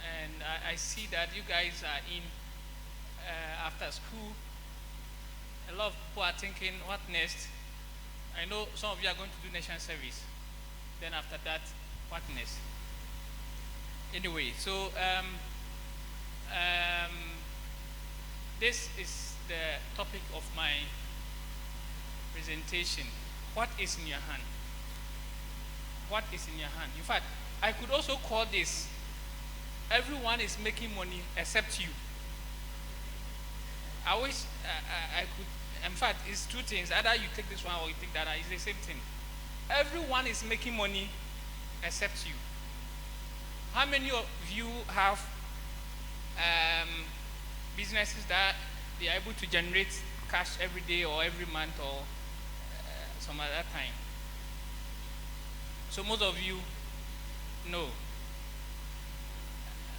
and I see that you guys are in after school. A lot of people are thinking, what next? I know some of you are going to do nation service. Then after that, what next? Anyway, so this is the topic of my presentation. What is in your hand? What is in your hand? In fact, I could also call this, everyone is making money except you. I wish I could, in fact, it's two things. Either you take this one or you take that, it's the same thing. Everyone is making money except you. How many of you have businesses that they are able to generate cash every day or every month or some other time? So most of you know.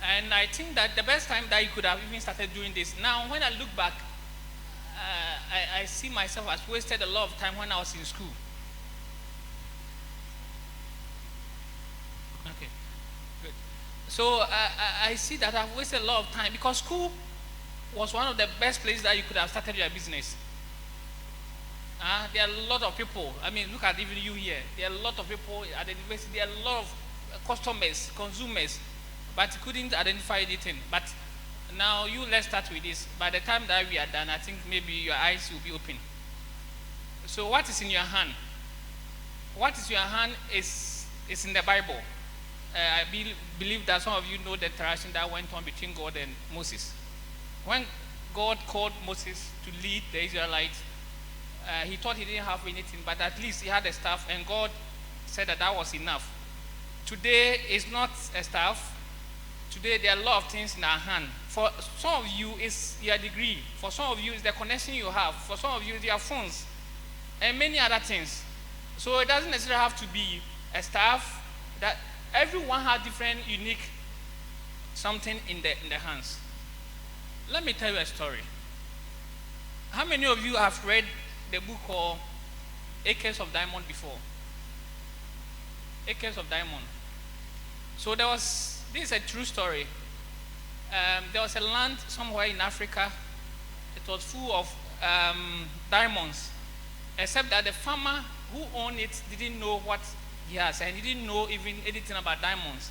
And I think that the best time that you could have even started doing this. Now, when I look back, I see myself as wasted a lot of time when I was in school. Okay, good. So I see that I've wasted a lot of time because school was one of the best places that you could have started your business. There are a lot of people. I mean, look at even you here. There are a lot of people at the university. There are a lot of customers, consumers, but you couldn't identify anything. But now let's start with this. By the time that we are done, I think maybe your eyes will be open. So what is in your hand? What is in your hand is in the Bible. I believe that some of you know the interaction that went on between God and Moses. When God called Moses to lead the Israelites, he thought he didn't have anything, but at least he had a staff, and God said that was enough. Today is not a staff. Today there are a lot of things in our hand. For some of you, it's your degree. For some of you, it's the connection you have. For some of you, it's your phones, and many other things. So it doesn't necessarily have to be a staff. That everyone has different, unique something in the hands. Let me tell you a story. How many of you have read the book called Acres of Diamond before? Acres of Diamond. So this is a true story. There was a land somewhere in Africa. It was full of diamonds, except that the farmer who owned it didn't know what he has, and he didn't know even anything about diamonds.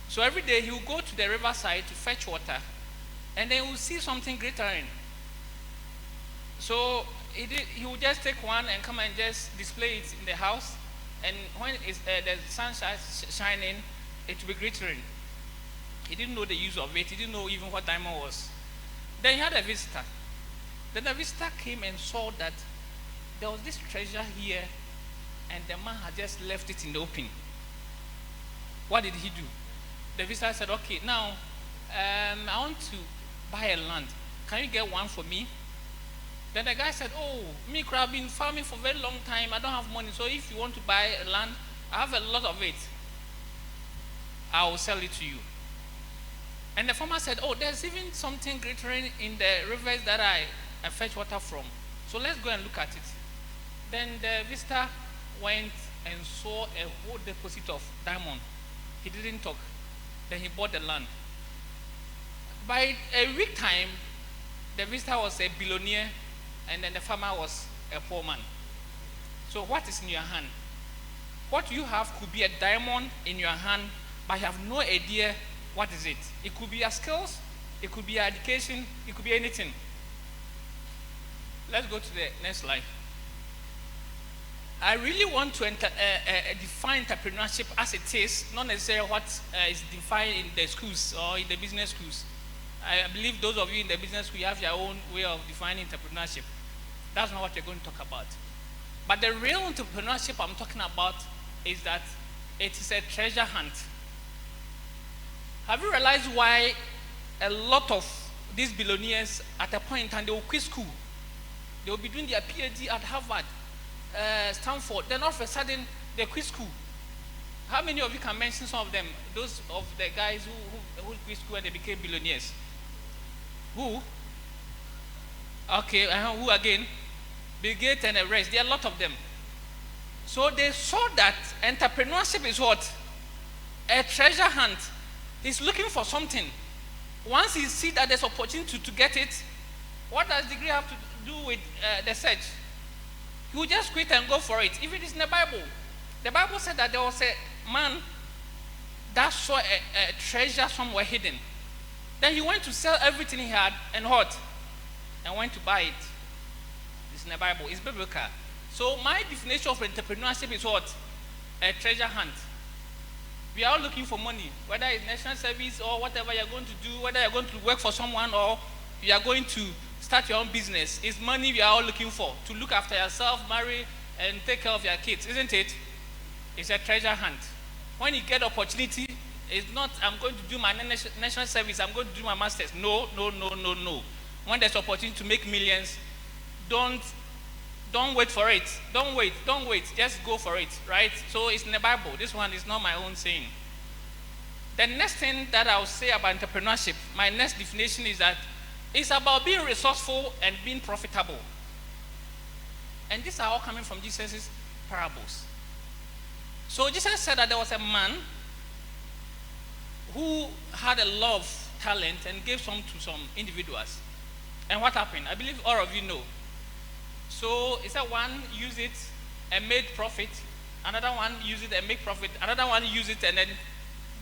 So every day he would go to the riverside to fetch water, and then he would see something glittering. So he would just take one and come and just display it in the house, and when the sun shining, it will be glittering. He didn't know the use of it. He didn't know even what diamond was. Then he had a visitor. Then the visitor came and saw that there was this treasure here, and the man had just left it in the open. What did he do? The visitor said, okay, now I want to buy a land. Can you get one for me? Then the guy said, oh, me, I've been farming for a very long time. I don't have money. So if you want to buy a land, I have a lot of it. I will sell it to you. And the farmer said, oh, there's even something glittering in the rivers that I fetch water from. So let's go and look at it. Then the visitor went and saw a whole deposit of diamond. He didn't talk. Then he bought the land. By a week time, the visitor was a billionaire, and then the farmer was a poor man. So what is in your hand? What you have could be a diamond in your hand, but you have no idea what is it. It could be your skills, it could be your education, it could be anything. Let's go to the next slide. I really want to define entrepreneurship as it is, not necessarily what is defined in the schools or in the business schools. I believe those of you in the business school, you have your own way of defining entrepreneurship. That's not what we're going to talk about. But the real entrepreneurship I'm talking about is that it is a treasure hunt. Have you realized why a lot of these billionaires at a point in time, they will quit school? They will be doing their PhD at Harvard, Stanford. Then all of a sudden, they quit school. How many of you can mention some of them? Those of the guys who quit school and they became billionaires. Who? Okay, who again? Bill Gates and the rest. There are a lot of them. So they saw that entrepreneurship is what? A treasure hunt. He's looking for something. Once he sees that there's opportunity to get it, what does degree have to do with the search? He will just quit and go for it. If it is in the Bible said that there was a man that saw a treasure somewhere hidden. Then he went to sell everything he had and what? And went to buy it. It's in the Bible. It's biblical. So my definition of entrepreneurship is what? A treasure hunt. We are all looking for money, whether it's national service or whatever you're going to do, whether you're going to work for someone or you are going to start your own business. It's money we are all looking for, to look after yourself, marry, and take care of your kids, isn't it? It's a treasure hunt. When you get opportunity, it's not, I'm going to do my national service, I'm going to do my master's. No. When there's opportunity to make millions, don't wait for it. Don't wait. Just go for it, right? So it's in the Bible. This one is not my own saying. The next thing that I'll say about entrepreneurship, my next definition is that it's about being resourceful and being profitable. And these are all coming from Jesus' parables. So Jesus said that there was a man who had a lot of talent and gave some to some individuals. And what happened? I believe all of you know. So he said one used it and made profit, another one used it and made profit, another one used it and then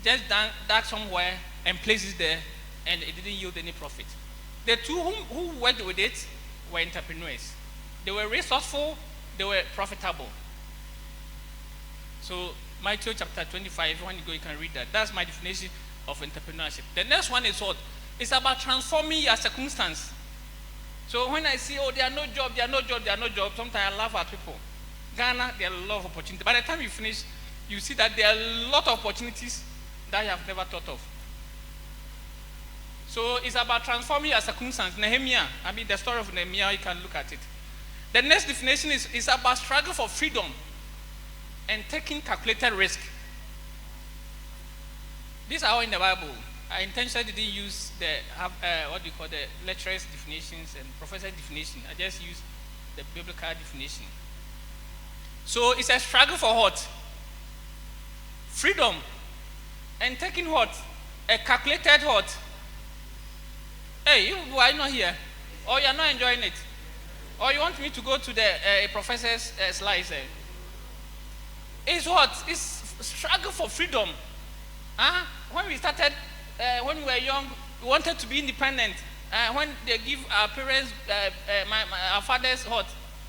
just dug somewhere and placed it there, and it didn't yield any profit. The two who worked with it were entrepreneurs. They were resourceful, they were profitable. So Matthew chapter 25, when you go, you can read that. That's my definition of entrepreneurship. The next one is what? It's about transforming your circumstance. So when I see, there are no job, sometimes I laugh at people. Ghana, there are a lot of opportunities. By the time you finish, you see that there are a lot of opportunities that you have never thought of. So it's about transforming your circumstance. Nehemiah, the story of Nehemiah, you can look at it. The next definition is about struggle for freedom and taking calculated risk. These are all in the Bible. I intentionally didn't use the lecturer's definitions and professor's definition. I just used the biblical definition. So it's a struggle for what? Freedom. And taking what? A calculated what? Hey, you are not here. Or you are not enjoying it. Or you want me to go to the professor's slides? It's what? It's struggle for freedom. When we started, when we were young, we wanted to be independent. When they give our parents, our fathers, what?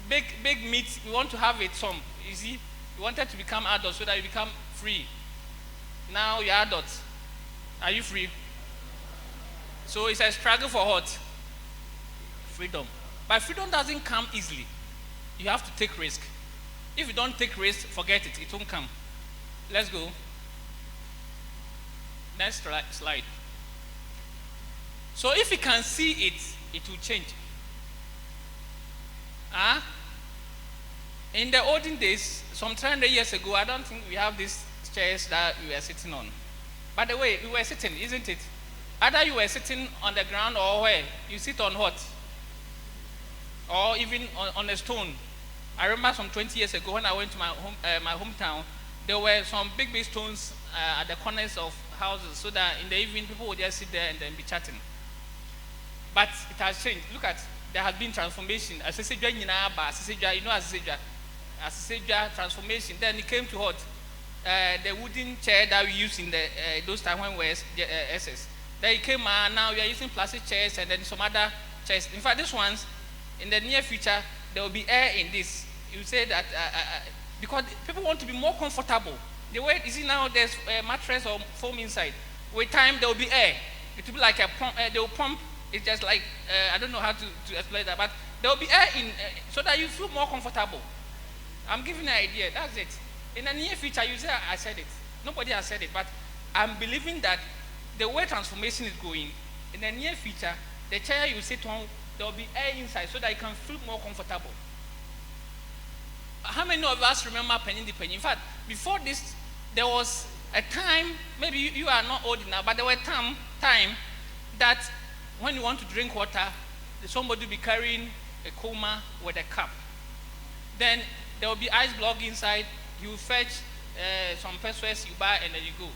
Big meat, we want to have it some. You see, we wanted to become adults so that we become free. Now you're adults. Are you free? So it's a struggle for what? Freedom. But freedom doesn't come easily. You have to take risk. If you don't take risk, forget it. It won't come. Let's go. Next slide. So if you can see it, it will change. In the olden days, some 300 years ago, I don't think we have these chairs that we were sitting on. By the way, we were sitting, isn't it? Either you were sitting on the ground or where? You sit on what? Or even on a stone. I remember some 20 years ago when I went to my hometown, there were some big stones at the corners of houses so that in the evening people would just sit there and then be chatting. But it has changed. Look at, there has been transformation. You know Asisejwa transformation. Then it came to what? The wooden chair that we used in those times when we were SS. Then it came now we are using plastic chairs and then some other chairs. In fact, these ones, in the near future, there will be air in this. You say that because people want to be more comfortable. The way you see now, there's a mattress or foam inside. With time, there will be air. It will be like a pump. They will pump. It's just like I don't know how to explain that, but there will be air in so that you feel more comfortable. I'm giving an idea. That's it. In the near future, you say I said it. Nobody has said it, but I'm believing that the way transformation is going, in the near future, the chair you sit on, there will be air inside so that you can feel more comfortable. How many of us remember penny the penny? In fact, before this, there was a time, maybe you are not old enough, but there was a time that when you want to drink water, somebody will be carrying a coma with a cup. Then there will be ice block inside. You fetch some pesos, you buy, and then you go.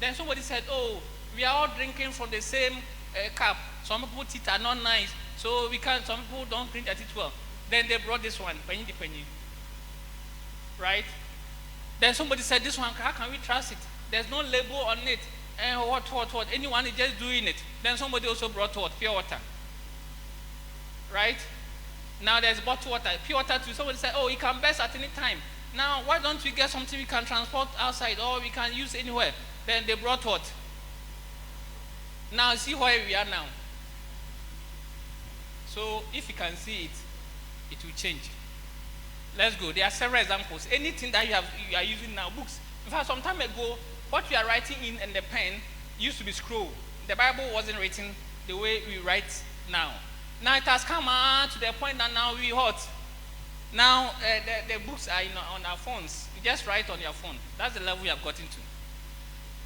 Then somebody said, oh, We are all drinking from the same cup. Some people teeth are not nice, so we can't. Some people don't clean their teeth well. Then they brought this one, penny the penny. Right? Then somebody said, this one, how can we trust it? There's no label on it. And what? Anyone is just doing it. Then somebody also brought what? Pure water. Right? Now there's bottled water. Pure water too. Somebody said, oh, it can burst at any time. Now, why don't we get something we can transport outside or we can use anywhere? Then they brought what? Now, see where we are now. So, if you can see it, it will change. Let's go. There are several examples. Anything that you are using now, books. In fact, some time ago, what you are writing in and the pen used to be scroll. The Bible wasn't written the way we write now. Now it has come to the point that now we hot. Now the books are on our phones. You just write on your phone. That's the level we have gotten to.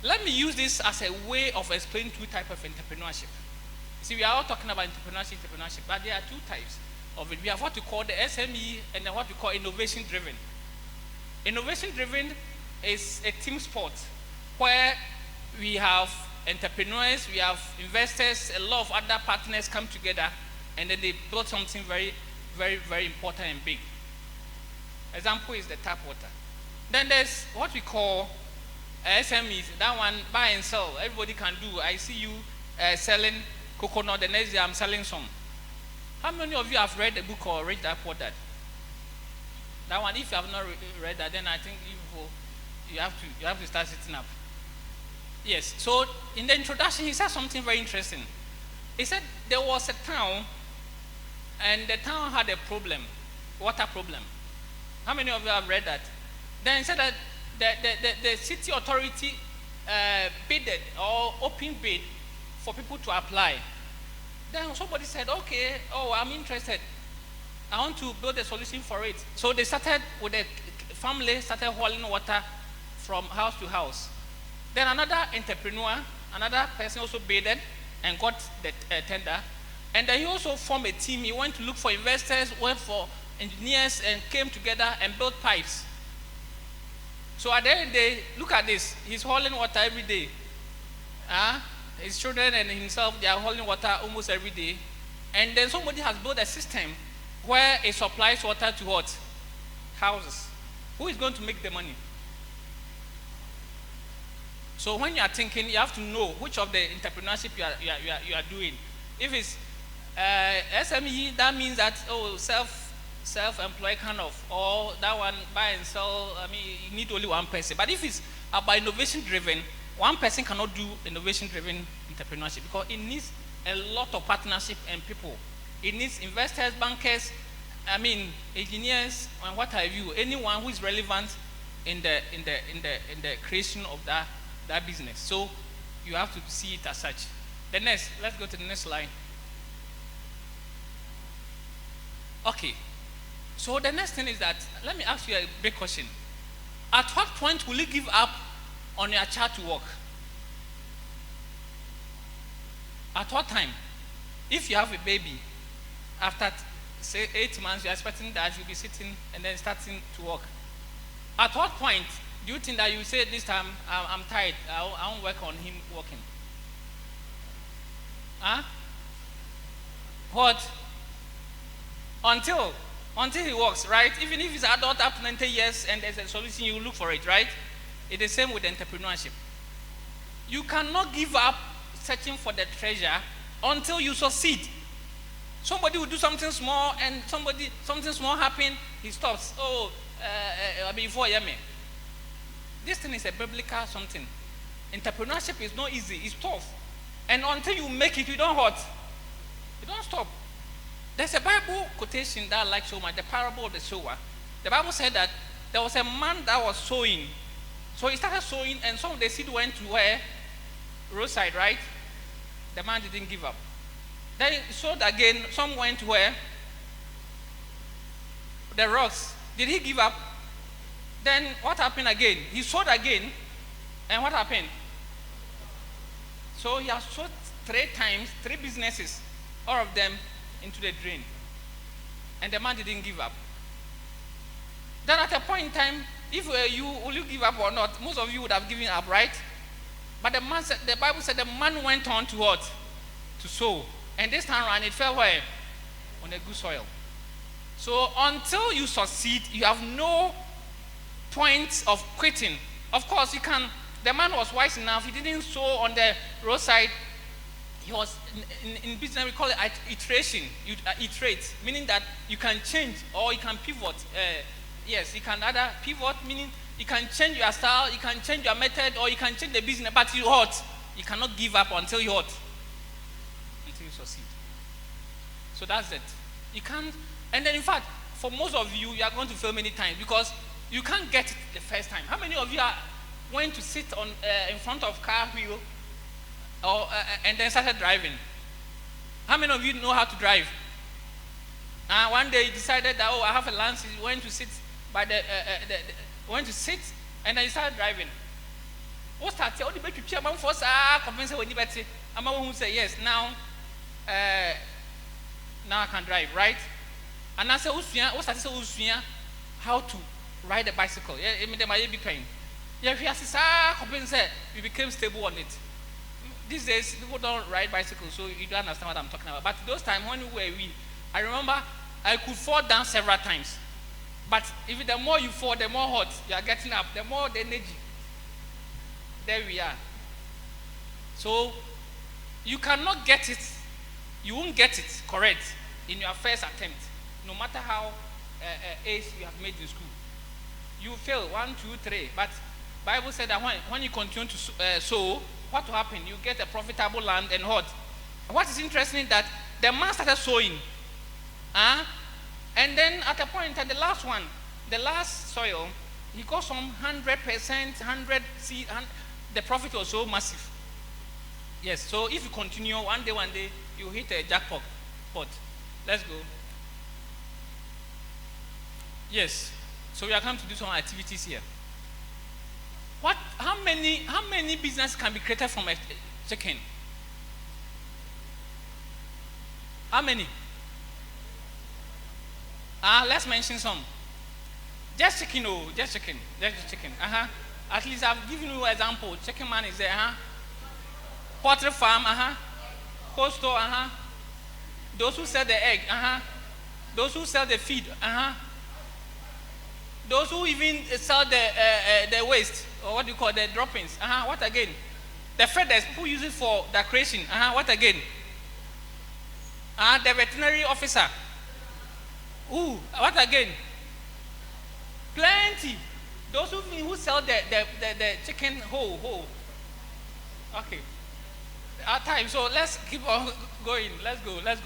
Let me use this as a way of explaining two types of entrepreneurship. See, we are all talking about entrepreneurship, but there are two types of it. We have what we call the SME and then what we call innovation-driven. Innovation-driven is a team sport where we have entrepreneurs, we have investors, a lot of other partners come together, and then they build something very, very, very important and big. Example is the tap water. Then there's what we call SMEs. That one, buy and sell. Everybody can do. I see you selling coconut. The next day I'm selling some. How many of you have read the book or read that Poor Dad? That one, if you have not read that, then I think you have to start sitting up. Yes. So in the introduction, he said something very interesting. He said there was a town, and the town had a problem, water problem. How many of you have read that? Then he said that the city authority bidded or open bid for people to apply. Then somebody said, okay, I'm interested. I want to build a solution for it. So they started with the family, started hauling water from house to house. Then another entrepreneur, another person also bidded and got the tender. And then he also formed a team. He went to look for investors, went for engineers, and came together and built pipes. So at the end of the day, look at this. He's hauling water every day. His children and himself, they are hauling water almost every day. And then somebody has built a system where it supplies water to what? Houses. Who is going to make the money? So when you are thinking, you have to know which of the entrepreneurship you are doing. If it's SME, that means that self-employed kind of, or that one buy and sell. I mean, you need only one person. But if it's about innovation-driven, one person cannot do innovation-driven entrepreneurship because it needs a lot of partnership and people. It needs investors, bankers, engineers, and what have you. Anyone who is relevant in the creation of that business. So you have to see it as such. Let's go to the next slide. Okay. So the next thing is that, let me ask you a big question. At what point will you give up on your child to work? At what time? If you have a baby, after say 8 months, you're expecting that you'll be sitting and then starting to work. At what point do you think that you say, this time I'm tired, I won't work on him working? What? Until he works, right? Even if he's adult up to 90 years and there's a solution, you look for it, right? It's the same with entrepreneurship. You cannot give up searching for the treasure until you succeed. Somebody will do something small and something small happen, he stops. Before me. This thing is a biblical something. Entrepreneurship is not easy, it's tough. And until you make it, you don't hurt. You don't stop. There's a Bible quotation that I like so much, the parable of the sower. The Bible said that there was a man that was sowing. So he started sowing, and some of the seed went to where? Roadside, right? The man didn't give up. Then he sowed again, some went to where? The rocks. Did he give up? Then what happened again? He sowed again, and what happened? So he has sowed 3 times, 3 businesses, all of them into the drain. And the man didn't give up. Then at a point in time, if will you give up or not, most of you would have given up, right? But the Bible said the man went on to what? To sow. And this time around, it fell where? On a good soil. So until you succeed, you have no point of quitting. Of course, you can. The man was wise enough. He didn't sow on the roadside. He was in business. We call it iteration. You iterate, meaning that you can change or you can pivot. Yes, you can either pivot, meaning you can change your style, you can change your method, or you can change the business. But you cannot give up until you succeed. So that's it. You can't. And then, in fact, for most of you, you are going to fail many times because you can't get it the first time. How many of you are going to sit on in front of car wheel or and then started driving? How many of you know how to drive? One day he decided that I have a license. He went to sit by went to sit and then he started driving. What started? Oh, the baby chairman first convince when you better. I'm who say yes now. Now I can drive, right? And I said, what started? How to ride a bicycle? Yeah, I mean, there might be pain. Yeah, if you ask, you became stable on it. These days, people don't ride bicycles, so you don't understand what I'm talking about. But those times when we were I remember I could fall down several times. But if the more you fall, the more hot you are getting up, the more the energy. There we are. So you cannot get it. You won't get it correct in your first attempt, no matter how ace you have made in school. You fail 1, 2, 3. But Bible said that when you continue to sow, what will happen? You get a profitable land and what? What is interesting is that the man started sowing. And then at a point, at the last soil, he got some 100%, 100 seed, and the profit was so massive. Yes, so if you continue, one day, you hit a jackpot. Let's go. Yes, so we are going to do some activities here. How many businesses can be created from a chicken? How many? Let's mention some. Just chicken. At least I've given you an example. Chicken man is there. Poultry farm. Cold store. Those who sell the egg. Those who sell the feed. Those who even sell the waste, or what do you call the droppings. What again? The feathers, who use it for decoration. What again? The veterinary officer. What again? Plenty. Those who sell the chicken whole. Okay. Our time. So let's keep on going. Let's go. Let's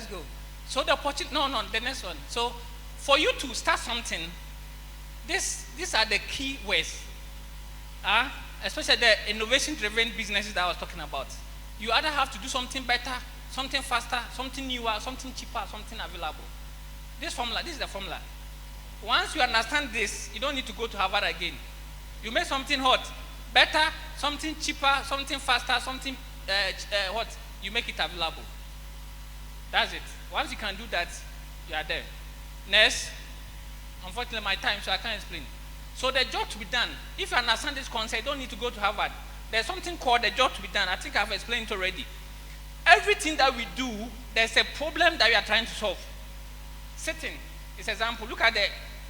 go. So the opportunity. No, the next one. So for you to start something, these are the key words. Especially the innovation-driven businesses that I was talking about. You either have to do something better, something faster, something newer, something cheaper, something available. This is the formula. Once you understand this, you don't need to go to Harvard again. You make something hot, better, something cheaper, something faster, something you make it available. That's it. Once you can do that, you are there. Next, unfortunately my time, so I can't explain. So the job to be done, if you understand this concept, you don't need to go to Harvard. There's something called the job to be done. I think I've explained it already. Everything that we do, there's a problem that we are trying to solve. Sitting is an example. Look at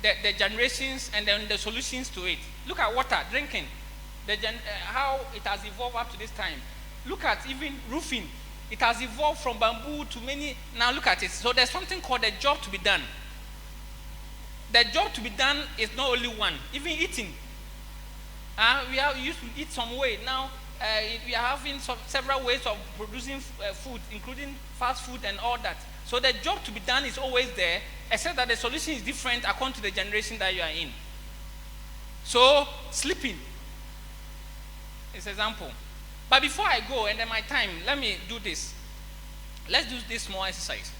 the generations and then the solutions to it. Look at water, drinking, how it has evolved up to this time. Look at even roofing. It has evolved from bamboo to many. Now look at it. So there's something called the job to be done. The job to be done is not only one. Even eating. We used to eat some way. Now we are having several ways of producing food, including fast food and all that. So the job to be done is always there, except that the solution is different according to the generation that you are in. So sleeping is an example. But before I go, and then my time, let me do this. Let's do this small exercise.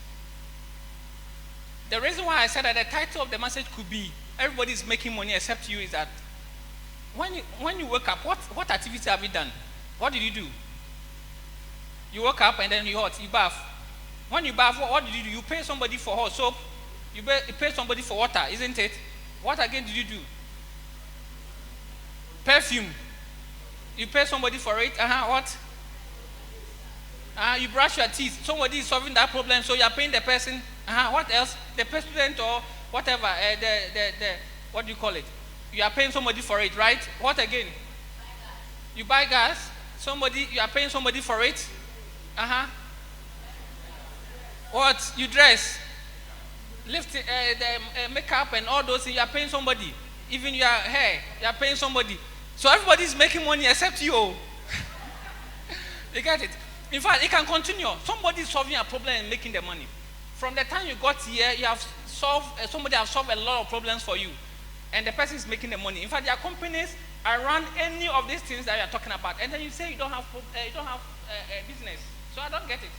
The reason why I said that the title of the message could be "Everybody is making money except you" is that when you wake up, what activity have you done? What did you do? You woke up and then you bath. When you bath, what did you do? You pay somebody for hot soap. You pay somebody for water, isn't it? What again did you do? Perfume. You pay somebody for it. What? You brush your teeth. Somebody is solving that problem, so you are paying the person. What else? The president or whatever. What do you call it? You are paying somebody for it, right? What again? You buy gas. You are paying somebody for it. What? You dress. Lift the makeup and all those things. You are paying somebody. Even your hair, you are paying somebody. So everybody is making money except you. You get it? In fact, it can continue. Somebody is solving a problem and making the money. From the time you got here, you have solved. Somebody has solved a lot of problems for you, and the person is making the money. In fact, there are companies around any of these things that you are talking about, and then you say you don't have business. So I don't get it.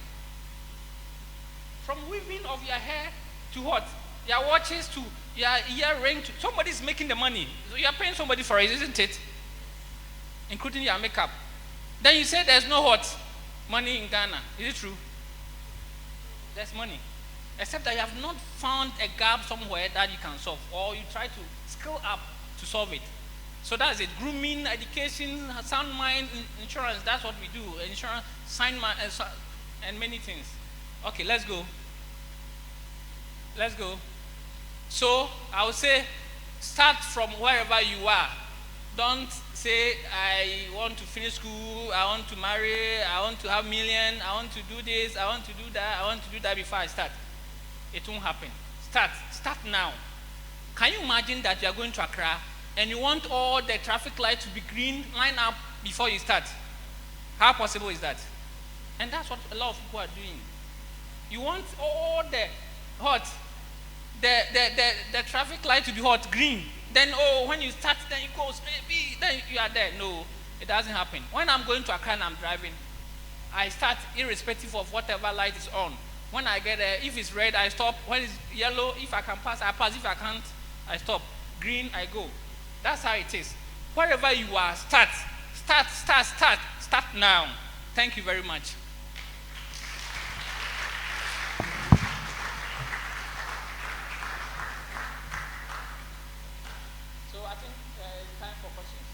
From weaving of your hair to what? Your watches to your earring. Somebody is making the money. So you are paying somebody for it, isn't it? Including your makeup. Then you say there's no what? Money in Ghana. Is it true? There's money. Except that you have not found a gap somewhere that you can solve, or you try to skill up to solve it. So that's it. Grooming, education, sound mind, insurance. That's what we do. Insurance, sound mind, and many things. Okay, let's go. Let's go. So I would say, start from wherever you are. Don't say, I want to finish school, I want to marry, I want to have million, I want to do this, I want to do that, I want to do that before I start. It won't happen. Start now. Can you imagine that you are going to Accra and you want all the traffic lights to be green, line up before you start? How possible is that? And that's what a lot of people are doing. You want all the traffic light to be hot, green. Then, when you start, then it goes, maybe, then you are there. No, it doesn't happen. When I'm going to Accra and I'm driving, I start irrespective of whatever light is on. When I get there, if it's red, I stop. When it's yellow, if I can pass, I pass. If I can't, I stop. Green, I go. That's how it is. Wherever you are, start now. Thank you very much. So I think it's time for questions.